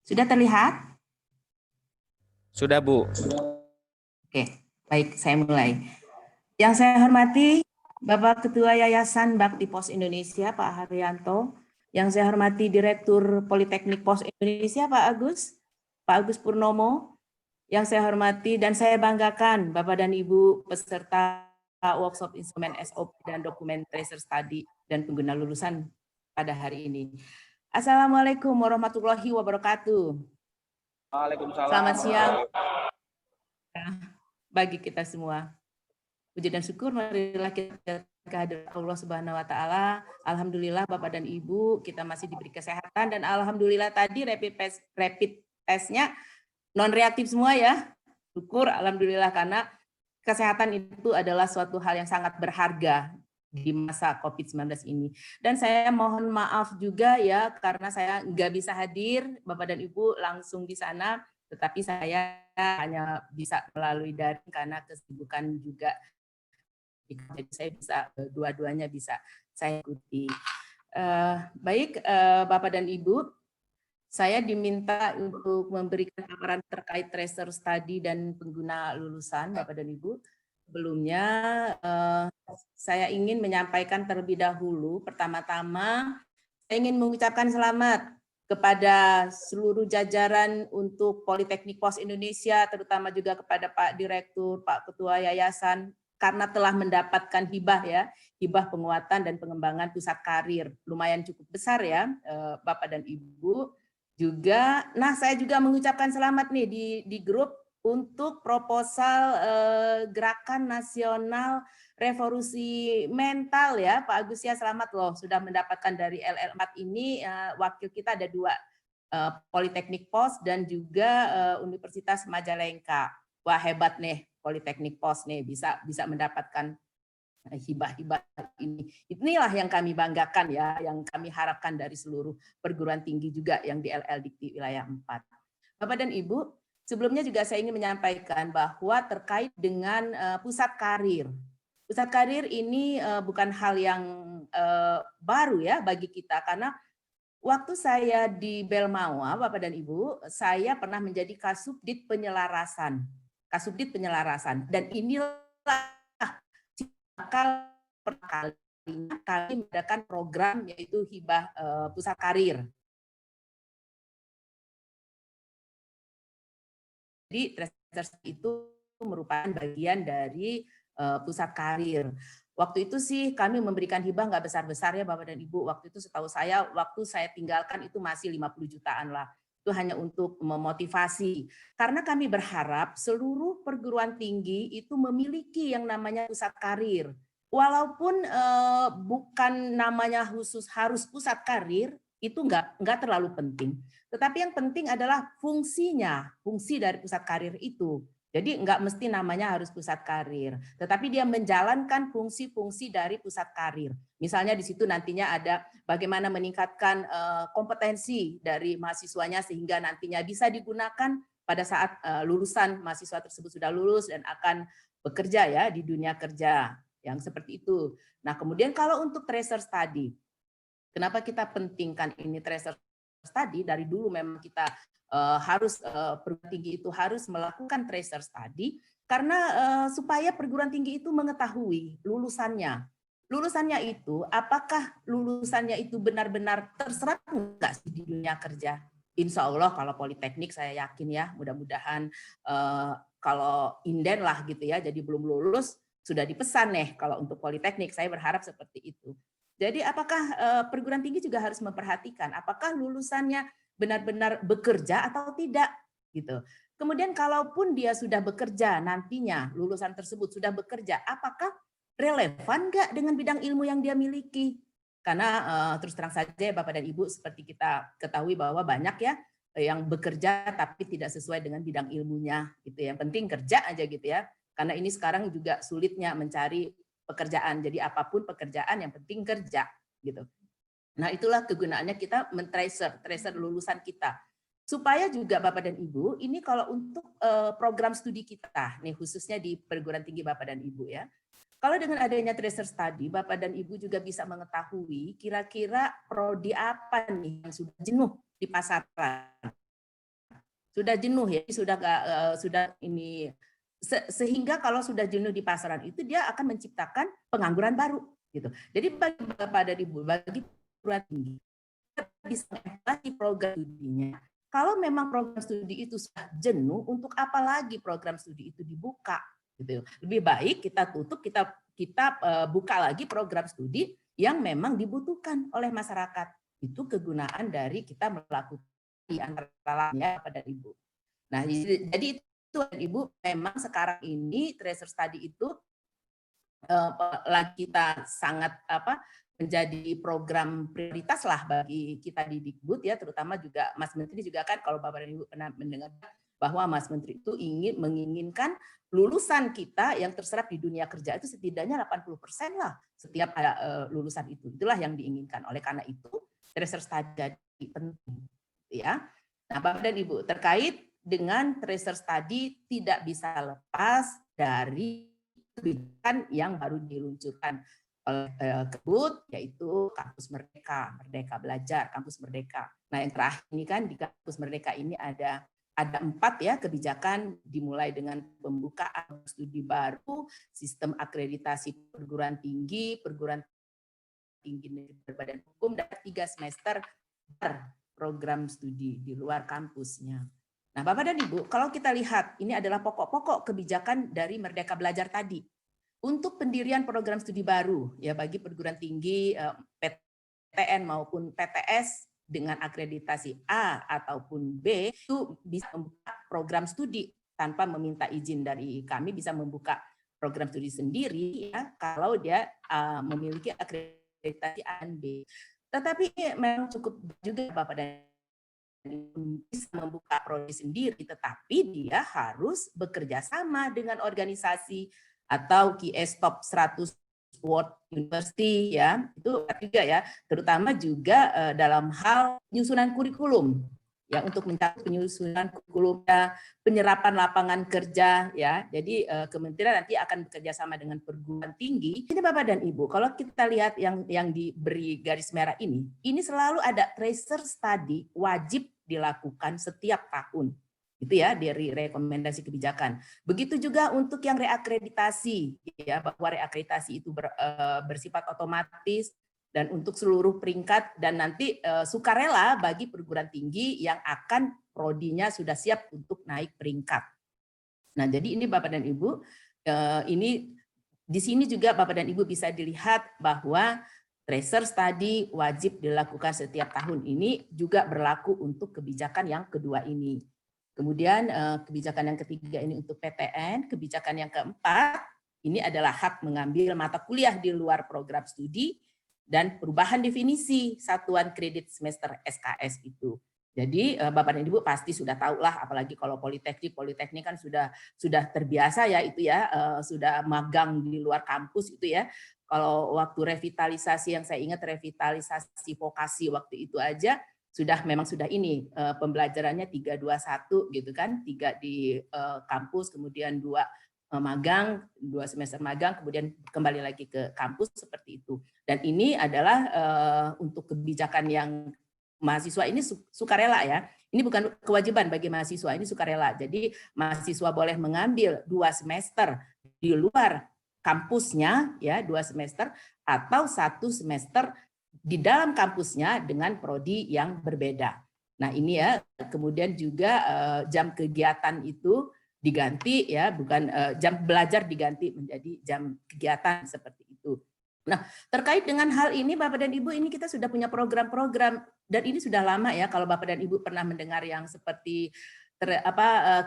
Sudah terlihat? Sudah, Bu. Oke, baik, saya mulai. Yang saya hormati Bapak Ketua Yayasan Bakti Pos Indonesia, Pak Haryanto. Yang saya hormati Direktur Politeknik Pos Indonesia, Pak Agus Purnomo. Yang saya hormati dan saya banggakan Bapak dan Ibu peserta workshop instrumen SOP dan dokumen tracer study dan pengguna lulusan pada hari ini. Assalamualaikum warahmatullahi wabarakatuh. Waalaikumsalam. Selamat siang bagi kita semua. Puji dan syukur marilah kita kehadirat Allah Subhanahu wa taala. Alhamdulillah Bapak dan Ibu, kita masih diberi kesehatan dan alhamdulillah tadi rapid testnya non reaktif semua ya. Syukur alhamdulillah karena kesehatan itu adalah suatu hal yang sangat berharga di masa COVID-19 ini. Dan saya mohon maaf juga ya karena saya nggak bisa hadir Bapak dan Ibu langsung di sana, tetapi saya hanya bisa melalui daring karena kesibukan juga. Jadi saya bisa dua-duanya bisa saya ikuti. Baik Bapak dan Ibu, saya diminta untuk memberikan paparan terkait tracer study dan pengguna lulusan Bapak dan Ibu. Sebelumnya saya ingin menyampaikan terlebih dahulu, pertama-tama saya ingin mengucapkan selamat kepada seluruh jajaran untuk Politeknik Pos Indonesia, terutama juga kepada Pak Direktur, Pak Ketua Yayasan, karena telah mendapatkan hibah ya, hibah penguatan dan pengembangan pusat karir. Lumayan cukup besar ya Bapak dan Ibu. Juga, nah saya juga mengucapkan selamat nih di grup untuk proposal Gerakan Nasional Revolusi Mental ya, Pak Agus ya, selamat loh sudah mendapatkan dari LL4 ini. Wakil kita ada 2, Politeknik Pos dan juga Universitas Majalengka. Wah hebat nih Politeknik Pos nih bisa mendapatkan hibah-hibah ini. Inilah yang kami banggakan ya, yang kami harapkan dari seluruh perguruan tinggi juga yang di LL Dikti wilayah 4. Bapak dan Ibu, sebelumnya juga saya ingin menyampaikan bahwa terkait dengan pusat karir. Pusat karir ini bukan hal yang baru ya bagi kita, karena waktu saya di Belmawa, Bapak dan Ibu, saya pernah menjadi Kasubdit Penyelarasan. Kasubdit Penyelarasan. Dan inilah pertama kalinya kami mengadakan program yaitu hibah pusat karir. Jadi tracer itu merupakan bagian dari pusat karir. Waktu itu sih kami memberikan hibah nggak besar-besar ya Bapak dan Ibu. Waktu itu setahu saya, waktu saya tinggalkan itu masih 50 jutaan lah. Itu hanya untuk memotivasi. Karena kami berharap seluruh perguruan tinggi itu memiliki yang namanya pusat karir. Walaupun bukan namanya khusus harus pusat karir, itu nggak terlalu penting. Tetapi yang penting adalah fungsinya, fungsi dari pusat karir itu. Jadi nggak mesti namanya harus pusat karir, tetapi dia menjalankan fungsi-fungsi dari pusat karir. Misalnya di situ nantinya ada bagaimana meningkatkan kompetensi dari mahasiswanya sehingga nantinya bisa digunakan pada saat lulusan mahasiswa tersebut sudah lulus dan akan bekerja ya di dunia kerja yang seperti itu. Nah kemudian kalau untuk tracer study, kenapa kita pentingkan ini tracer study? Dari dulu memang kita harus perguruan tinggi itu harus melakukan tracer study karena supaya perguruan tinggi itu mengetahui lulusannya. Lulusannya itu apakah lulusannya itu benar-benar terserap enggak sih di dunia kerja? Insya Allah kalau politeknik saya yakin ya, mudah-mudahan kalau inden lah gitu ya, jadi belum lulus sudah dipesan nih kalau untuk politeknik, saya berharap seperti itu. Jadi apakah perguruan tinggi juga harus memperhatikan apakah lulusannya benar-benar bekerja atau tidak gitu. Kemudian kalaupun dia sudah bekerja nantinya lulusan tersebut sudah bekerja, apakah relevan nggak dengan bidang ilmu yang dia miliki? Karena terus terang saja Bapak dan Ibu seperti kita ketahui bahwa banyak ya yang bekerja tapi tidak sesuai dengan bidang ilmunya gitu. Yang penting kerja aja gitu ya. Karena ini sekarang juga sulitnya mencari pekerjaan. Jadi apapun pekerjaan yang penting kerja gitu. Nah, itulah kegunaannya kita tracer lulusan kita. Supaya juga Bapak dan Ibu, ini kalau untuk program studi kita, nih khususnya di perguruan tinggi Bapak dan Ibu ya. Kalau dengan adanya tracer study, Bapak dan Ibu juga bisa mengetahui kira-kira prodi apa nih yang sudah jenuh di pasaran. sudah jenuh ya, sudah ini sehingga kalau sudah jenuh di pasaran itu dia akan menciptakan pengangguran baru gitu. Jadi bagi Bapak dan Ibu, bagi perguruan tinggi bisa mengevaluasi program studinya. Kalau memang program studi itu sudah jenuh, untuk apa lagi program studi itu dibuka? Gitu. Lebih baik kita tutup, kita buka lagi program studi yang memang dibutuhkan oleh masyarakat. Itu kegunaan dari kita melakukan di antara lainnya pada Ibu. Nah, jadi itu Ibu memang sekarang ini tracer study itu lagi kita sangat menjadi program prioritas lah bagi kita di Dikbud ya, terutama juga Mas Menteri juga kan, kalau Bapak dan Ibu pernah mendengar bahwa Mas Menteri itu menginginkan lulusan kita yang terserap di dunia kerja itu setidaknya 80% lah setiap lulusan itu. Itulah yang diinginkan. Oleh karena itu tracer study jadi penting ya. Nah, Bapak dan Ibu, terkait dengan tracer study tidak bisa lepas dari kebijakan yang baru diluncurkan oleh Kemdikbud, yaitu Kampus Merdeka, Merdeka Belajar, Kampus Merdeka. Nah, yang terakhir ini kan di Kampus Merdeka ini ada 4 ya kebijakan, dimulai dengan pembukaan studi baru, sistem akreditasi perguruan tinggi berbadan hukum, dan 3 semester program studi di luar kampusnya. Nah, Bapak dan Ibu, kalau kita lihat ini adalah pokok-pokok kebijakan dari Merdeka Belajar tadi. Untuk pendirian program studi baru ya bagi perguruan tinggi PTN maupun PTS dengan akreditasi A ataupun B itu bisa membuka program studi tanpa meminta izin dari kami, bisa membuka program studi sendiri ya kalau dia memiliki akreditasi A dan B. Tetapi memang cukup juga Bapak dan bisa membuka prodi sendiri, tetapi dia harus bekerja sama dengan organisasi atau QS Top 100 World University ya, itu juga ya, terutama juga dalam hal penyusunan kurikulum ya, untuk mencapai penyusunan kurikulum, penyerapan lapangan kerja ya. Jadi kementerian nanti akan bekerja sama dengan perguruan tinggi. Ini Bapak dan Ibu, kalau kita lihat yang diberi garis merah ini selalu ada tracer study wajib dilakukan setiap tahun. Itu ya dari rekomendasi kebijakan. Begitu juga untuk yang reakreditasi ya, bahwa reakreditasi itu bersifat otomatis dan untuk seluruh peringkat, dan nanti sukarela bagi perguruan tinggi yang akan prodinya sudah siap untuk naik peringkat. Nah, jadi ini Bapak dan Ibu, ini di sini juga Bapak dan Ibu bisa dilihat bahwa tracer study wajib dilakukan setiap tahun, ini juga berlaku untuk kebijakan yang kedua ini. Kemudian kebijakan yang ketiga ini untuk PTN, kebijakan yang keempat ini adalah hak mengambil mata kuliah di luar program studi dan perubahan definisi satuan kredit semester SKS itu. Jadi Bapak dan Ibu pasti sudah tahu lah, apalagi kalau politeknik kan sudah terbiasa ya itu ya, sudah magang di luar kampus itu ya. Kalau waktu revitalisasi, yang saya ingat revitalisasi vokasi waktu itu aja memang sudah ini pembelajarannya 3-2-1 gitu kan, 3 di kampus, kemudian 2 magang, 2 semester magang, kemudian kembali lagi ke kampus seperti itu. Dan ini adalah untuk kebijakan yang mahasiswa ini sukarela ya. Ini bukan kewajiban bagi mahasiswa, ini sukarela. Jadi mahasiswa boleh mengambil 2 semester di luar kampusnya ya, 2 semester atau 1 semester di dalam kampusnya dengan prodi yang berbeda. Nah, ini ya, kemudian juga jam kegiatan itu diganti ya, bukan jam belajar diganti menjadi jam kegiatan seperti itu. Nah, terkait dengan hal ini Bapak dan Ibu, ini kita sudah punya program-program dan ini sudah lama ya, kalau Bapak dan Ibu pernah mendengar yang seperti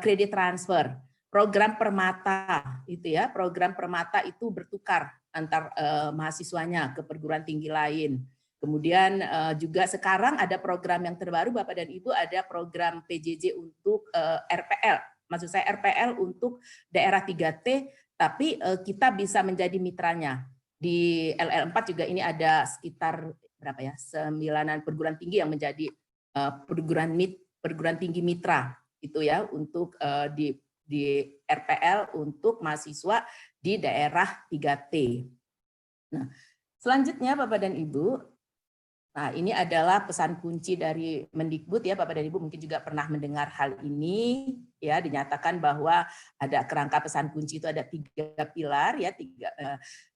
kredit transfer, program permata itu ya, program permata itu bertukar antar mahasiswanya ke perguruan tinggi lain. Kemudian juga sekarang ada program yang terbaru Bapak dan Ibu, ada program PJJ untuk RPL. Maksud saya RPL untuk daerah 3T, tapi kita bisa menjadi mitranya. Di LL4 juga ini ada sekitar berapa ya? 9 perguruan tinggi yang menjadi perguruan tinggi mitra itu ya, untuk di RPL untuk mahasiswa di daerah 3T. Nah, selanjutnya Bapak dan Ibu, Nah, ini adalah pesan kunci dari Mendikbud ya, Bapak dan Ibu mungkin juga pernah mendengar hal ini ya, dinyatakan bahwa ada kerangka pesan kunci itu ada 3 pilar ya,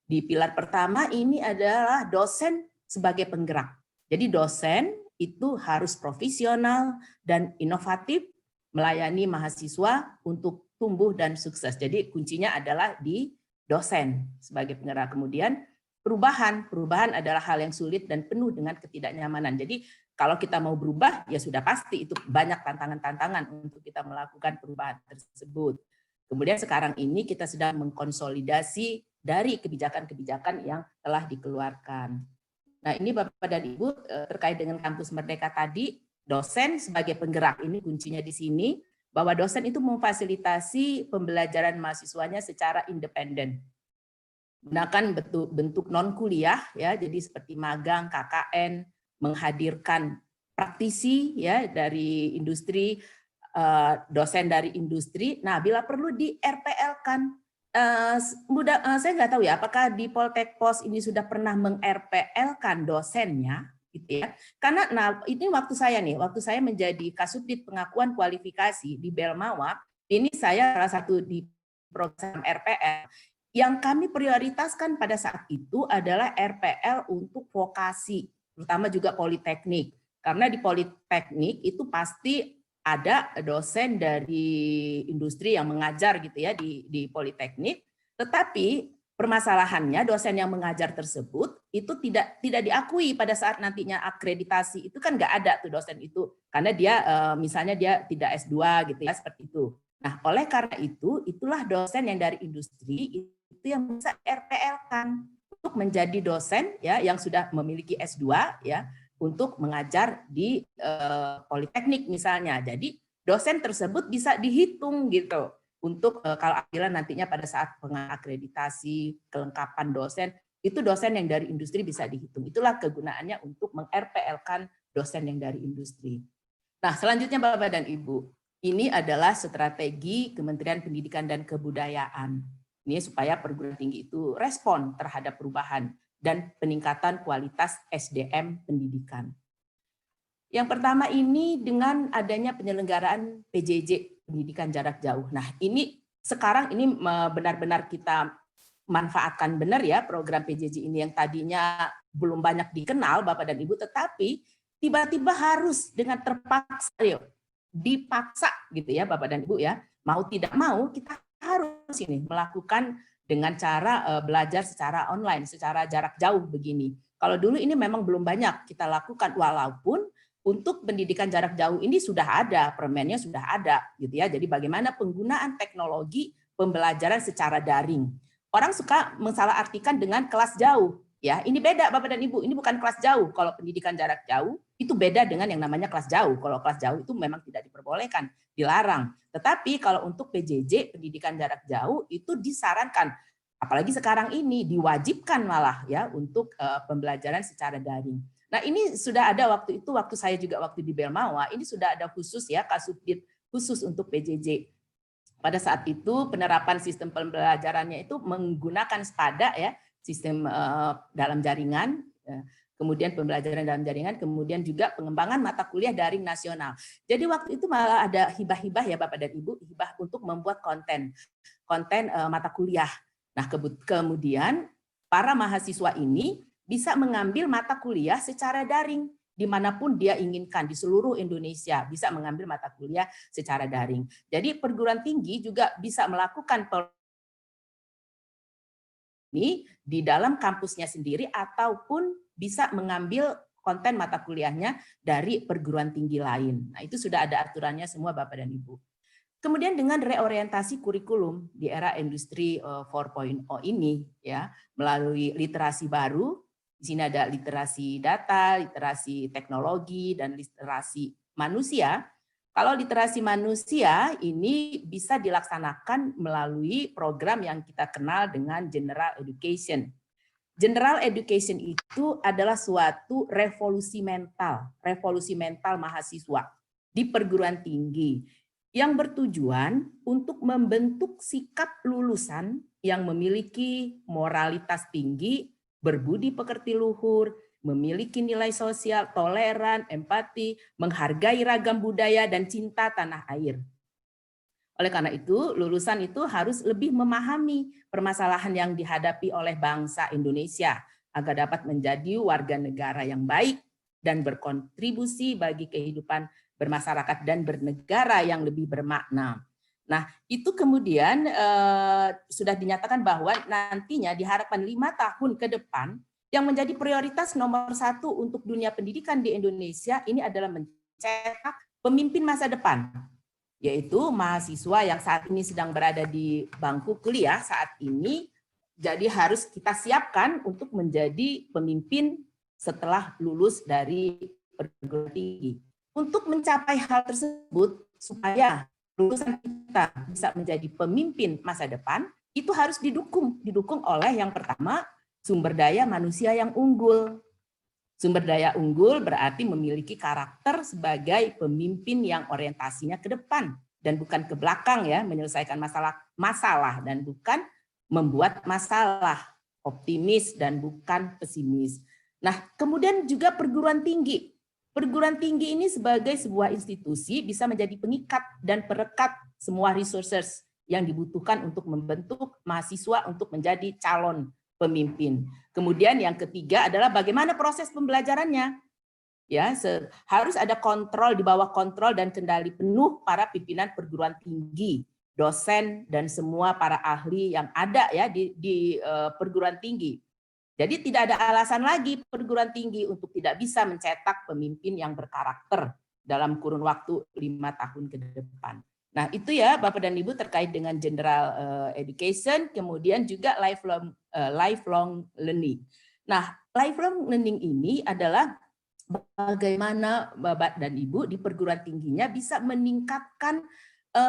di pilar pertama ini adalah dosen sebagai penggerak. Jadi dosen itu harus profesional dan inovatif melayani mahasiswa untuk tumbuh dan sukses. Jadi kuncinya adalah di dosen sebagai penggerak. Kemudian perubahan adalah hal yang sulit dan penuh dengan ketidaknyamanan. Jadi kalau kita mau berubah, ya sudah pasti itu banyak tantangan-tantangan untuk kita melakukan perubahan tersebut. Kemudian sekarang ini kita sedang mengkonsolidasi dari kebijakan-kebijakan yang telah dikeluarkan. Nah, ini Bapak dan Ibu terkait dengan Kampus Merdeka tadi, dosen sebagai penggerak, ini kuncinya di sini, bahwa dosen itu memfasilitasi pembelajaran mahasiswanya secara independen. Gunakan bentuk non kuliah ya, jadi seperti magang, KKN, menghadirkan praktisi ya dari industri, dosen dari industri. Nah, bila perlu di RPL-kan. Saya nggak tahu ya, apakah di Poltek Pos ini sudah pernah meng-RPL-kan dosennya, gitu ya? Karena, nah ini waktu saya menjadi Kasubdit Pengakuan Kualifikasi di Belmawa, ini saya salah satu di program RPL. Yang kami prioritaskan pada saat itu adalah RPL untuk vokasi, terutama juga politeknik. Karena di politeknik itu pasti ada dosen dari industri yang mengajar gitu ya di politeknik, tetapi permasalahannya dosen yang mengajar tersebut itu tidak diakui pada saat nantinya akreditasi, itu kan nggak ada tuh dosen itu karena dia misalnya dia tidak S2 gitu ya, seperti itu. Nah, oleh karena itu itulah dosen yang dari industri itu yang bisa RPL-kan untuk menjadi dosen ya yang sudah memiliki S2 ya untuk mengajar di politeknik misalnya. Jadi dosen tersebut bisa dihitung gitu untuk kalau akhirnya nantinya pada saat pengakreditasi kelengkapan dosen itu dosen yang dari industri bisa dihitung. Itulah kegunaannya untuk meng-RPL-kan dosen yang dari industri. Nah, selanjutnya Bapak dan Ibu, ini adalah strategi Kementerian Pendidikan dan Kebudayaan. Ini supaya perguruan tinggi itu respon terhadap perubahan dan peningkatan kualitas SDM pendidikan. Yang pertama ini dengan adanya penyelenggaraan PJJ, pendidikan jarak jauh. Nah, ini sekarang ini benar-benar kita manfaatkan benar ya program PJJ ini yang tadinya belum banyak dikenal Bapak dan Ibu, tetapi tiba-tiba harus dengan terpaksa, dipaksa gitu ya Bapak dan Ibu ya, mau tidak mau kita harus ini melakukan dengan cara belajar secara online, secara jarak jauh begini. Kalau dulu ini memang belum banyak kita lakukan, walaupun untuk pendidikan jarak jauh ini sudah ada, permennya sudah ada gitu ya. Jadi bagaimana penggunaan teknologi pembelajaran secara daring. Orang suka mensalahartikan dengan kelas jauh. Ya, ini beda Bapak dan Ibu, ini bukan kelas jauh. Kalau pendidikan jarak jauh itu beda dengan yang namanya kelas jauh. Kalau kelas jauh itu memang tidak diperbolehkan, dilarang. Tetapi kalau untuk PJJ, pendidikan jarak jauh itu disarankan. Apalagi sekarang ini diwajibkan malah ya untuk pembelajaran secara daring. Nah, ini sudah ada waktu itu, waktu saya juga waktu di Belmawa, ini sudah ada khusus ya Kasubdit khusus untuk PJJ. Pada saat itu penerapan sistem pembelajarannya itu menggunakan SPADA ya, sistem dalam jaringan, kemudian pembelajaran dalam jaringan, kemudian juga pengembangan mata kuliah daring nasional. Jadi waktu itu malah ada hibah-hibah ya Bapak dan Ibu, hibah untuk membuat konten mata kuliah. Nah, kemudian para mahasiswa ini bisa mengambil mata kuliah secara daring dimanapun dia inginkan di seluruh Indonesia, bisa mengambil mata kuliah secara daring. Jadi perguruan tinggi juga bisa melakukan ini di dalam kampusnya sendiri ataupun bisa mengambil konten mata kuliahnya dari perguruan tinggi lain. Nah, itu sudah ada aturannya semua Bapak dan Ibu. Kemudian dengan reorientasi kurikulum di era industri 4.0 ini ya, melalui literasi baru. Di sini ada literasi data, literasi teknologi, dan literasi manusia. Kalau literasi manusia ini bisa dilaksanakan melalui program yang kita kenal dengan General Education. General Education itu adalah suatu revolusi mental mahasiswa di perguruan tinggi yang bertujuan untuk membentuk sikap lulusan yang memiliki moralitas tinggi, berbudi pekerti luhur, memiliki nilai sosial, toleran, empati, menghargai ragam budaya, dan cinta tanah air. Oleh karena itu, lulusan itu harus lebih memahami permasalahan yang dihadapi oleh bangsa Indonesia agar dapat menjadi warga negara yang baik dan berkontribusi bagi kehidupan bermasyarakat dan bernegara yang lebih bermakna. Nah, itu kemudian sudah dinyatakan bahwa nantinya diharapkan 5 tahun ke depan yang menjadi prioritas nomor 1 untuk dunia pendidikan di Indonesia ini adalah mencetak pemimpin masa depan, yaitu mahasiswa yang saat ini sedang berada di bangku kuliah saat ini. Jadi harus kita siapkan untuk menjadi pemimpin setelah lulus dari perguruan tinggi. Untuk mencapai hal tersebut, supaya lulusan kita bisa menjadi pemimpin masa depan, itu harus didukung oleh yang pertama, sumber daya manusia yang unggul. Sumber daya unggul berarti memiliki karakter sebagai pemimpin yang orientasinya ke depan dan bukan ke belakang, ya, menyelesaikan masalah dan bukan membuat masalah, optimis dan bukan pesimis. Nah, kemudian juga perguruan tinggi. Perguruan tinggi ini sebagai sebuah institusi bisa menjadi pengikat dan perekat semua resources yang dibutuhkan untuk membentuk mahasiswa untuk menjadi calon pemimpin. Kemudian yang ketiga adalah bagaimana proses pembelajarannya. Ya, harus ada kontrol, di bawah kontrol dan kendali penuh para pimpinan perguruan tinggi, dosen dan semua para ahli yang ada, ya, di perguruan tinggi. Jadi tidak ada alasan lagi perguruan tinggi untuk tidak bisa mencetak pemimpin yang berkarakter dalam kurun waktu 5 tahun ke depan. Nah, itu ya Bapak dan Ibu terkait dengan general education, kemudian juga lifelong learning. Nah, lifelong learning ini adalah bagaimana Bapak dan Ibu di perguruan tingginya bisa meningkatkan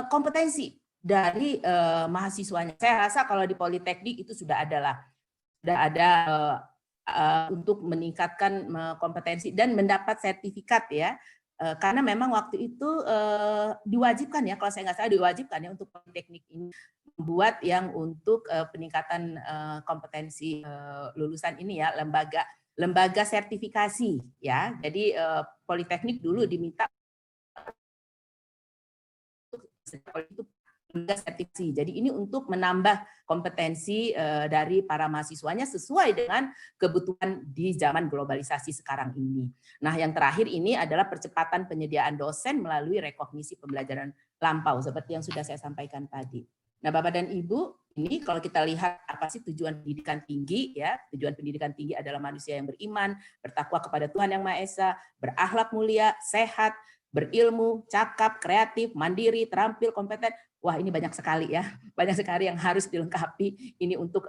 kompetensi dari mahasiswanya. Saya rasa kalau di Politeknik itu sudah ada untuk meningkatkan kompetensi dan mendapat sertifikat, ya. Karena memang waktu itu diwajibkan, ya, kalau saya nggak salah diwajibkan, ya, untuk Politeknik ini membuat yang untuk peningkatan kompetensi lulusan ini, ya, lembaga sertifikasi, ya. Jadi Politeknik dulu diminta itu sertifikasi. Jadi ini untuk menambah kompetensi dari para mahasiswanya sesuai dengan kebutuhan di zaman globalisasi sekarang ini. Nah, yang terakhir ini adalah percepatan penyediaan dosen melalui rekognisi pembelajaran lampau seperti yang sudah saya sampaikan tadi. Nah, Bapak dan Ibu, ini kalau kita lihat apa sih tujuan pendidikan tinggi, ya. Tujuan pendidikan tinggi adalah manusia yang beriman, bertakwa kepada Tuhan Yang Maha Esa, berakhlak mulia, sehat, berilmu, cakap, kreatif, mandiri, terampil, kompeten. Wah, ini banyak sekali, ya. Banyak sekali yang harus dilengkapi ini untuk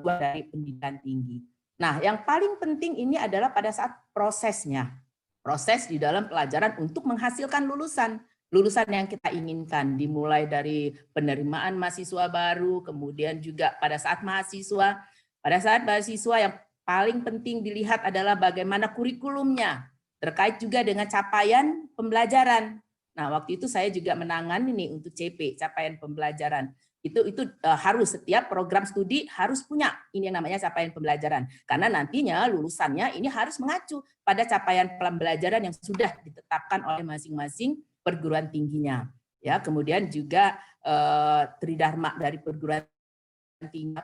dari pendidikan tinggi. Nah, yang paling penting ini adalah pada saat prosesnya. Proses di dalam pelajaran untuk menghasilkan lulusan yang kita inginkan, dimulai dari penerimaan mahasiswa baru, kemudian juga pada saat mahasiswa yang paling penting dilihat adalah bagaimana kurikulumnya, terkait juga dengan capaian pembelajaran. Nah, waktu itu saya juga menangani nih untuk CP, capaian pembelajaran. Itu harus setiap program studi harus punya ini yang namanya capaian pembelajaran. Karena nantinya lulusannya ini harus mengacu pada capaian pembelajaran yang sudah ditetapkan oleh masing-masing perguruan tingginya. Ya, kemudian juga tridharma dari perguruan tinggi,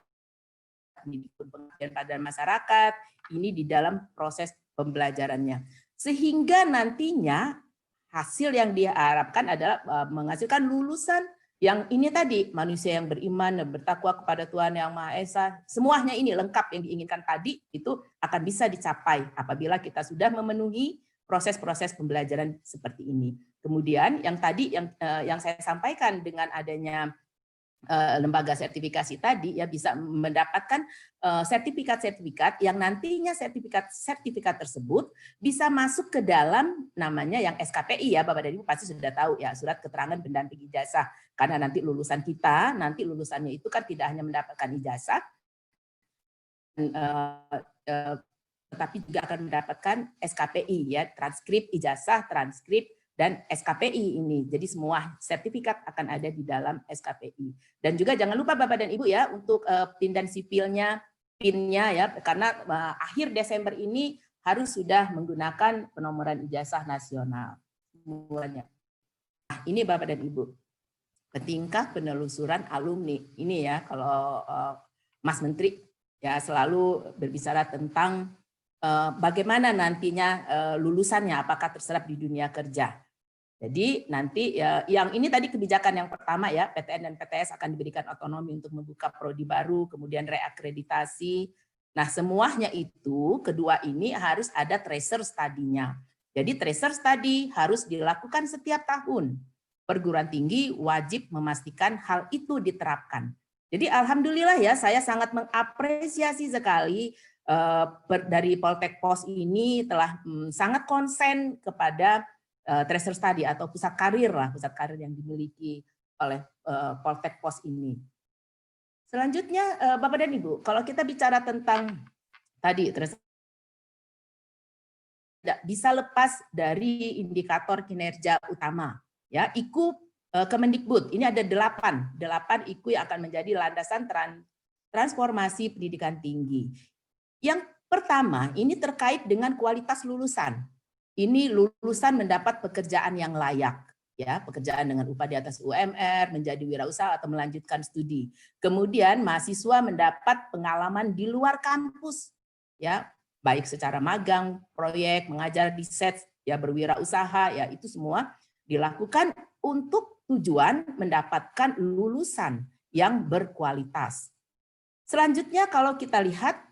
pengabdian pada masyarakat, ini di dalam proses pembelajarannya. Sehingga nantinya hasil yang diharapkan adalah menghasilkan lulusan yang ini tadi, manusia yang beriman dan bertakwa kepada Tuhan Yang Maha Esa, semuanya ini lengkap yang diinginkan tadi, itu akan bisa dicapai apabila kita sudah memenuhi proses-proses pembelajaran seperti ini. Kemudian yang tadi yang saya sampaikan dengan adanya lembaga sertifikasi tadi, ya, bisa mendapatkan sertifikat yang nantinya sertifikat tersebut bisa masuk ke dalam namanya yang SKPI, ya, Bapak dan Ibu pasti sudah tahu, ya, surat keterangan pendamping ijazah, karena nanti lulusannya itu kan tidak hanya mendapatkan ijazah, tetapi juga akan mendapatkan SKPI, ya, transkrip ijazah, transkrip dan SKPI ini. Jadi semua sertifikat akan ada di dalam SKPI. Dan juga jangan lupa Bapak dan Ibu ya untuk PIN dan sipilnya, PIN-nya ya, karena akhir Desember ini harus sudah menggunakan penomoran ijazah nasional semuanya. Nah, ini Bapak dan Ibu, tingkah penelusuran alumni. Ini ya kalau Mas Menteri ya selalu berbicara tentang bagaimana nantinya lulusannya apakah terserap di dunia kerja. Jadi nanti ya, yang ini tadi kebijakan yang pertama ya, PTN dan PTS akan diberikan otonomi untuk membuka prodi baru, kemudian reakreditasi. Nah semuanya itu, kedua ini harus ada tracer study-nya. Jadi tracer study harus dilakukan setiap tahun. Perguruan tinggi wajib memastikan hal itu diterapkan. Jadi alhamdulillah ya, saya sangat mengapresiasi sekali dari Poltek Pos ini telah sangat konsen kepada tracer study atau pusat karir yang dimiliki oleh Poltek Pos ini. Selanjutnya Bapak dan Ibu, kalau kita bicara tentang tadi tracer tidak bisa lepas dari indikator kinerja utama ya, IKU Kemendikbud. Ini ada 8 IKU yang akan menjadi landasan transformasi pendidikan tinggi. Yang pertama ini terkait dengan kualitas lulusan. Ini lulusan mendapat pekerjaan yang layak, ya, pekerjaan dengan upah di atas UMR, menjadi wirausaha atau melanjutkan studi. Kemudian mahasiswa mendapat pengalaman di luar kampus, ya, baik secara magang, proyek, mengajar di SET, ya, berwirausaha, ya, itu semua dilakukan untuk tujuan mendapatkan lulusan yang berkualitas. Selanjutnya kalau kita lihat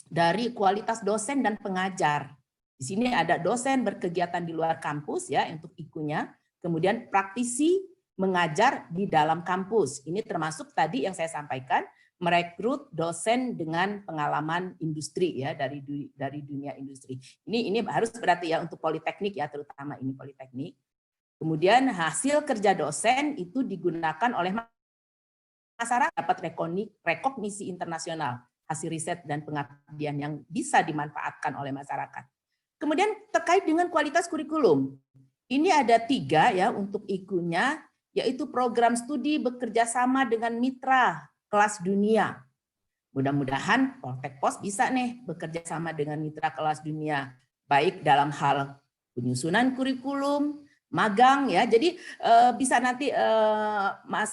dari kualitas dosen dan pengajar. Di sini ada dosen berkegiatan di luar kampus ya untuk IKU-nya, kemudian praktisi mengajar di dalam kampus. Ini termasuk tadi yang saya sampaikan, merekrut dosen dengan pengalaman industri ya dari dunia industri. Ini harus berarti ya untuk politeknik ya, terutama ini politeknik. Kemudian hasil kerja dosen itu digunakan oleh masyarakat, dapat rekognisi internasional, hasil riset dan pengabdian yang bisa dimanfaatkan oleh masyarakat. Kemudian terkait dengan kualitas kurikulum, ini ada 3 ya untuk IKU-nya, yaitu program studi bekerja sama dengan mitra kelas dunia. Mudah-mudahan Poltek Pos bisa nih bekerja sama dengan mitra kelas dunia, baik dalam hal penyusunan kurikulum, magang ya. Jadi bisa nanti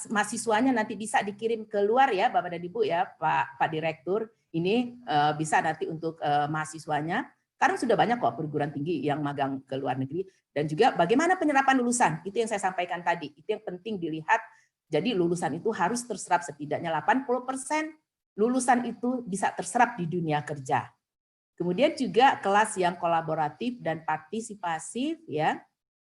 mahasiswanya nanti bisa dikirim keluar ya Bapak dan Ibu ya, Pak Direktur. Ini bisa nanti untuk mahasiswanya. Karena sudah banyak kok perguruan tinggi yang magang ke luar negeri. Dan juga bagaimana penyerapan lulusan, itu yang saya sampaikan tadi. Itu yang penting dilihat, jadi lulusan itu harus terserap setidaknya 80% lulusan itu bisa terserap di dunia kerja. Kemudian juga kelas yang kolaboratif dan partisipasif, ya.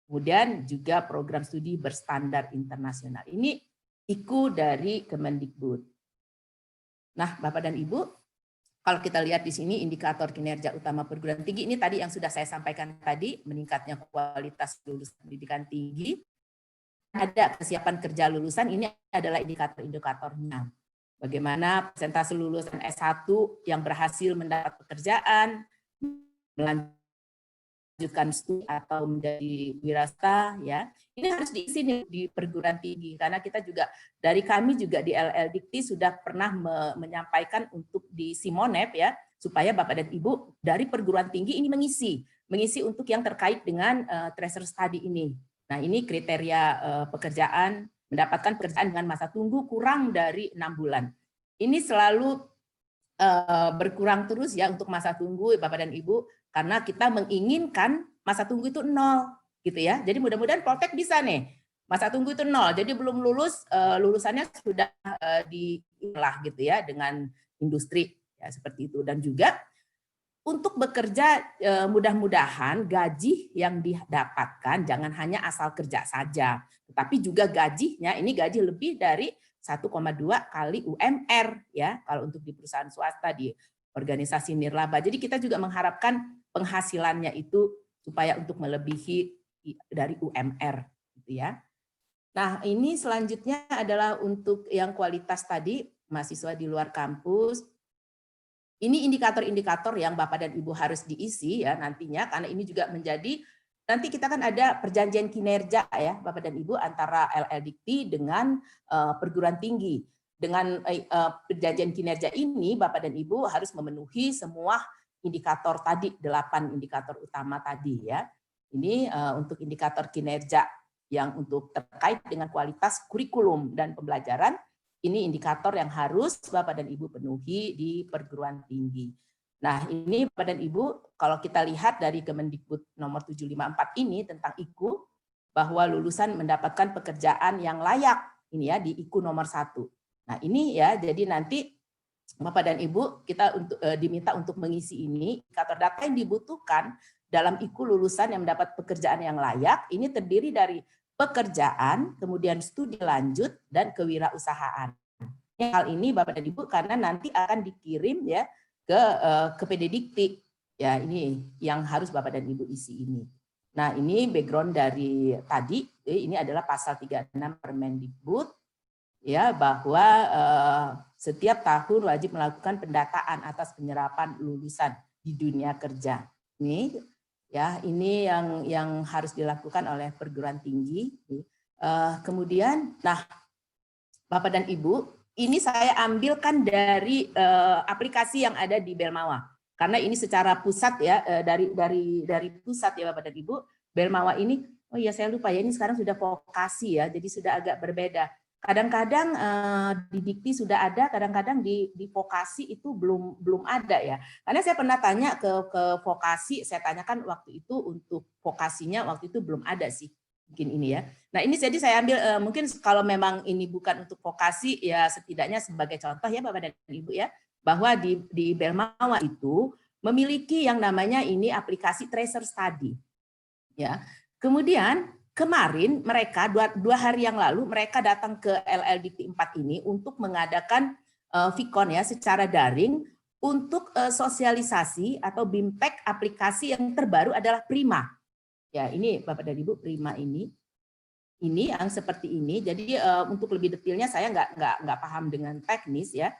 Kemudian juga program studi berstandar internasional. Ini IKU dari Kemendikbud. Nah, Bapak dan Ibu, kalau kita lihat di sini indikator kinerja utama perguruan tinggi ini tadi yang sudah saya sampaikan tadi, meningkatnya kualitas lulusan pendidikan tinggi, ada kesiapan kerja lulusan, ini adalah indikator-indikatornya. Bagaimana persentase lulusan S1 yang berhasil mendapat pekerjaan, melanjutkan studi atau menjadi wirausaha ya. Ini harus diisi di perguruan tinggi karena kita juga dari kami juga di LL Dikti sudah pernah menyampaikan untuk di Simonep ya supaya Bapak dan Ibu dari perguruan tinggi ini mengisi untuk yang terkait dengan tracer study ini. Nah, ini kriteria pekerjaan, mendapatkan pekerjaan dengan masa tunggu kurang dari 6 bulan. Ini selalu berkurang terus ya untuk masa tunggu Bapak dan Ibu karena kita menginginkan masa tunggu itu 0 gitu ya. Jadi mudah-mudahan Poltek bisa nih. Masa tunggu itu 0. Jadi belum lulus lulusannya sudah diilah gitu ya dengan industri ya seperti itu. Dan juga untuk bekerja mudah-mudahan gaji yang didapatkan jangan hanya asal kerja saja, tetapi juga gajinya ini gaji lebih dari 1,2 kali UMR ya kalau untuk di perusahaan swasta di organisasi nirlaba. Jadi kita juga mengharapkan penghasilannya itu supaya untuk melebihi dari UMR gitu ya. Nah, ini selanjutnya adalah untuk yang kualitas tadi mahasiswa di luar kampus. Ini indikator-indikator yang Bapak dan Ibu harus diisi ya nantinya karena ini juga menjadi nanti kita kan ada perjanjian kinerja ya Bapak dan Ibu antara LLDikti dengan perguruan tinggi. Dengan perjanjian kinerja ini Bapak dan Ibu harus memenuhi semua indikator tadi, 8 indikator utama tadi ya. Ini untuk indikator kinerja yang untuk terkait dengan kualitas kurikulum dan pembelajaran, ini indikator yang harus Bapak dan Ibu penuhi di perguruan tinggi. Nah, ini Bapak dan Ibu, kalau kita lihat dari Kemendikbud nomor 754 ini tentang IKU, bahwa lulusan mendapatkan pekerjaan yang layak, ini ya di IKU nomor 1. Nah, ini ya, jadi nanti Bapak dan Ibu, kita diminta untuk mengisi ini, indikator data yang dibutuhkan dalam IKU lulusan yang mendapat pekerjaan yang layak, ini terdiri dari pekerjaan, kemudian studi lanjut, dan kewirausahaan. Hal ini Bapak dan Ibu karena nanti akan dikirim ya ke PDDikti. Ya, ini yang harus Bapak dan Ibu isi ini. Nah, ini background dari tadi, ini adalah pasal 36 Permendikbud ya, bahwa setiap tahun wajib melakukan pendataan atas penyerapan lulusan di dunia kerja. Ini ya, ini yang harus dilakukan oleh perguruan tinggi. Kemudian, nah Bapak dan Ibu, ini saya ambilkan dari aplikasi yang ada di Belmawa. Karena ini secara pusat ya, dari pusat ya Bapak dan Ibu. Belmawa ini, oh iya saya lupa ya, ini sekarang sudah vokasi ya, jadi sudah agak berbeda. Kadang-kadang di Dikti sudah ada, kadang-kadang di vokasi itu belum ada ya. Karena saya pernah tanya ke vokasi, saya tanyakan waktu itu untuk vokasinya waktu itu belum ada sih. Mungkin ini ya. Nah ini jadi saya ambil mungkin kalau memang ini bukan untuk vokasi ya setidaknya sebagai contoh ya Bapak dan Ibu ya, bahwa di Belmawa itu memiliki yang namanya ini aplikasi Tracer Study. Ya. Kemudian kemarin mereka dua hari yang lalu mereka datang ke LLDikti 4 ini untuk mengadakan Vikon ya secara daring untuk sosialisasi atau BIMTEK aplikasi yang terbaru adalah Prima. Ya, ini Bapak dan Ibu Prima ini yang seperti ini. Jadi untuk lebih detailnya saya nggak paham dengan teknis ya.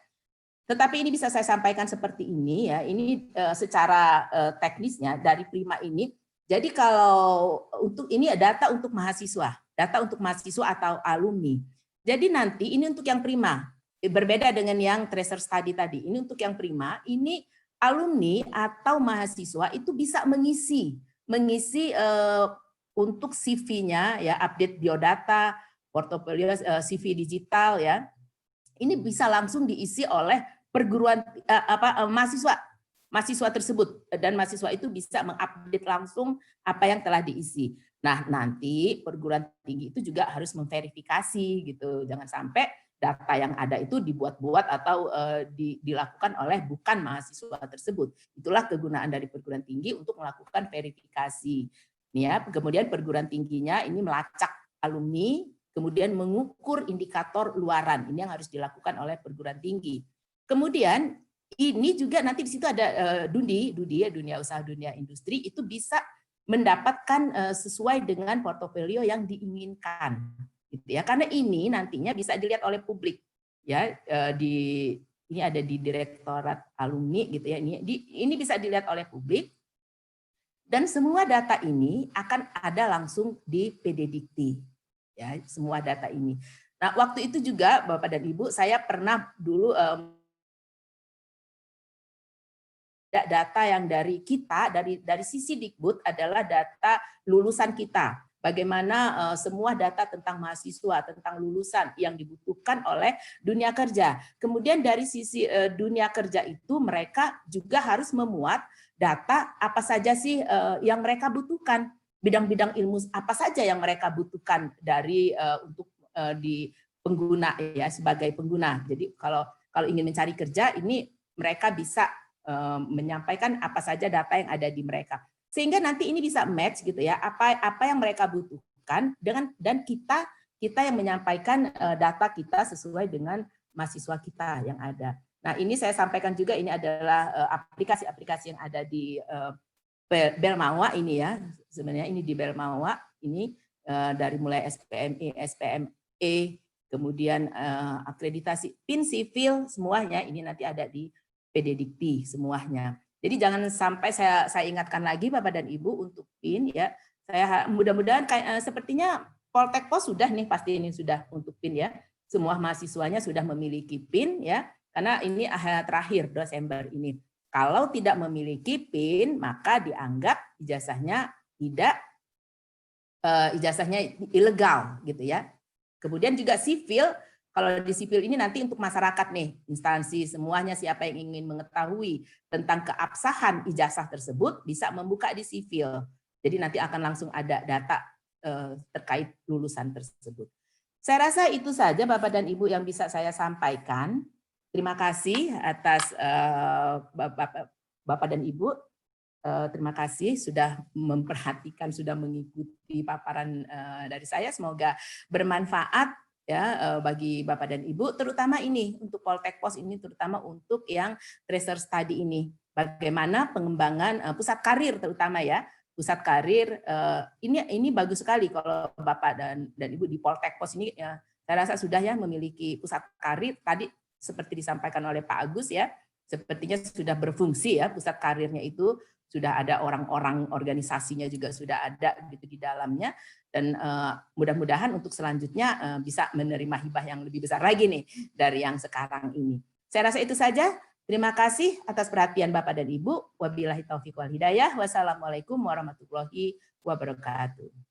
Tetapi ini bisa saya sampaikan seperti ini ya. Ini secara teknisnya dari Prima ini. Jadi kalau untuk ini data untuk mahasiswa atau alumni. Jadi nanti ini untuk yang Prima. Berbeda dengan yang Tracer Study tadi. Ini untuk yang Prima, ini alumni atau mahasiswa itu bisa mengisi untuk CV-nya ya, update biodata, portofolio CV digital ya. Ini bisa langsung diisi oleh perguruan mahasiswa tersebut dan mahasiswa itu bisa mengupdate langsung apa yang telah diisi. Nah, nanti perguruan tinggi itu juga harus memverifikasi gitu. Jangan sampai data yang ada itu dibuat-buat atau dilakukan oleh bukan mahasiswa tersebut. Itulah kegunaan dari perguruan tinggi untuk melakukan verifikasi. Ya, kemudian perguruan tingginya ini melacak alumni, kemudian mengukur indikator luaran. Ini yang harus dilakukan oleh perguruan tinggi. Kemudian ini juga nanti di situ ada Dundi ya, dunia usaha, dunia industri itu bisa mendapatkan sesuai dengan portofolio yang diinginkan. Gitu ya, karena ini nantinya bisa dilihat oleh publik ya, ini ada di Direktorat Alumni gitu ya, ini bisa dilihat oleh publik dan semua data ini akan ada langsung di PDDikti ya, semua data ini. Nah waktu itu juga Bapak dan Ibu saya pernah dulu data yang dari kita dari sisi Dikbud adalah data lulusan kita. Bagaimana semua data tentang mahasiswa, tentang lulusan yang dibutuhkan oleh dunia kerja. Kemudian dari sisi dunia kerja itu mereka juga harus memuat data apa saja sih yang mereka butuhkan, bidang-bidang ilmu apa saja yang mereka butuhkan dari untuk di pengguna ya, sebagai pengguna. Jadi kalau ingin mencari kerja ini mereka bisa menyampaikan apa saja data yang ada di mereka. Sehingga nanti ini bisa match gitu ya, apa yang mereka butuhkan dengan dan kita yang menyampaikan data kita sesuai dengan mahasiswa kita yang ada. Nah, ini saya sampaikan juga ini adalah aplikasi-aplikasi yang ada di Belmawa ini ya. Sebenarnya ini di Belmawa ini dari mulai SPME, SPME, kemudian akreditasi PIN sivil semuanya ini nanti ada di PDDikti semuanya. Jadi jangan sampai saya ingatkan lagi Bapak dan Ibu untuk PIN ya, Mudah-mudahan sepertinya Poltek Pos sudah nih, pasti ini sudah untuk PIN ya. Semua mahasiswanya sudah memiliki PIN ya, karena ini terakhir Desember ini. Kalau tidak memiliki PIN, maka dianggap ijazahnya ilegal gitu ya. Kemudian juga sipil, kalau di sipil ini nanti untuk masyarakat nih, instansi semuanya siapa yang ingin mengetahui tentang keabsahan ijazah tersebut bisa membuka di sipil. Jadi nanti akan langsung ada data terkait lulusan tersebut. Saya rasa itu saja Bapak dan Ibu yang bisa saya sampaikan. Terima kasih atas Bapak dan Ibu. Terima kasih sudah memperhatikan, sudah mengikuti paparan dari saya. Semoga bermanfaat ya bagi Bapak dan Ibu, terutama ini untuk Poltek Pos ini, terutama untuk yang tracer study ini. Bagaimana pengembangan pusat karir terutama ya. Pusat karir ini bagus sekali kalau Bapak dan Ibu di Poltek Pos ini ya, saya rasa sudah ya memiliki pusat karir tadi seperti disampaikan oleh Pak Agus ya, sepertinya sudah berfungsi ya pusat karirnya itu, sudah ada orang-orang organisasinya juga sudah ada gitu di dalamnya, dan mudah-mudahan untuk selanjutnya bisa menerima hibah yang lebih besar lagi nih dari yang sekarang ini. Saya rasa itu saja. Terima kasih atas perhatian Bapak dan Ibu. Wabillahi taufiq wal hidayah. Wassalamualaikum warahmatullahi wabarakatuh.